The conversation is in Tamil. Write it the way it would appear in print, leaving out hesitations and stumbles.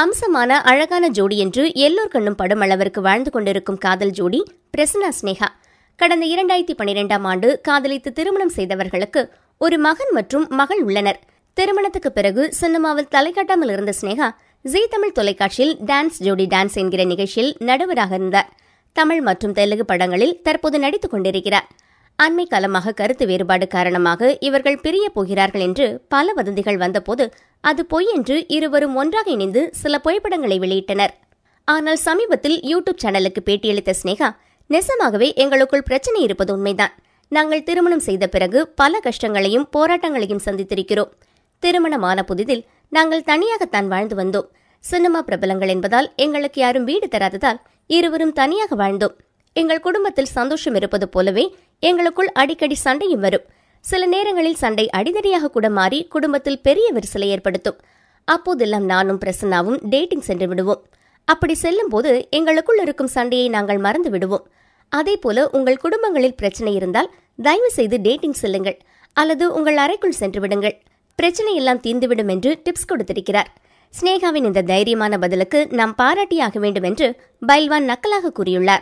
அம்சமான அழகான ஜோடி என்று எல்லோர் கண்ணும் படும் அளவிற்கு வாழ்ந்து கொண்டிருக்கும் காதல் ஜோடி பிரசன்னா ஸ்னேகா. கடந்த 2012ஆம் ஆண்டு காதலித்து திருமணம் செய்தவர்களுக்கு ஒரு மகன் மற்றும் மகள் உள்ளனர். திருமணத்துக்கு பிறகு சினிமாவில் தலைக்காட்டாமல் இருந்த ஸ்னேகா ஜீ தமிழ் தொலைக்காட்சியில் டான்ஸ் ஜோடி டான்ஸ் என்கிற நிகழ்ச்சியில் நடுவராக இருந்தார். தமிழ் மற்றும் தெலுங்கு படங்களில் தற்போது நடித்துக் கொண்டிருக்கிறார். அண்மை காலமாக கருத்து வேறுபாடு காரணமாக இவர்கள் பிரிய போகிறார்கள் என்று பல வதந்திகள் வந்தபோது அது பொய் என்று இருவரும் ஒன்றாக இணைந்து சில புகைப்படங்களை வெளியிட்டனர். ஆனால் சமீபத்தில் யூடியூப் சேனலுக்கு பேட்டியளித்த ஸ்னேகா, நெசமாகவே எங்களுக்குள் பிரச்சனை இருப்பது உண்மைதான். நாங்கள் திருமணம் செய்த பிறகு பல கஷ்டங்களையும் போராட்டங்களையும் சந்தித்திருக்கிறோம். திருமணமான புதிதில் நாங்கள் தனியாகத்தான் வாழ்ந்து வந்தோம். சினிமா பிரபலங்கள் என்பதால் எங்களுக்கு யாரும் வீடு தராததால் இருவரும் தனியாக வாழ்ந்தோம். எங்கள் குடும்பத்தில் சந்தோஷம் இருப்பது போலவே எங்களுக்குள் அடிக்கடி சண்டையும் வரும். சில நேரங்களில் சண்டை அடிதடியாக கூட மாறி குடும்பத்தில் பெரிய விரிசலை ஏற்படுத்தும். அப்போதெல்லாம் நானும் பிரசன்னாவும் டேட்டிங் சென்று விடுவோம். அப்படி செல்லும் போது எங்களுக்குள் இருக்கும் சண்டையை நாங்கள் மறந்து விடுவோம். அதே போல உங்கள் குடும்பங்களில் பிரச்சனை இருந்தால் தயவு செய்து டேட்டிங் செல்லுங்கள் அல்லது உங்கள் அறைக்குள் சென்று விடுங்கள். பிரச்சனை எல்லாம் தீர்ந்துவிடும் என்று டிப்ஸ் கொடுத்திருக்கிறார். ஸ்னேகாவின் இந்த தைரியமான பதிலுக்கு நாம் பாராட்டியாக வேண்டும் என்று பைல்வான் நக்கலாக கூறியுள்ளார்.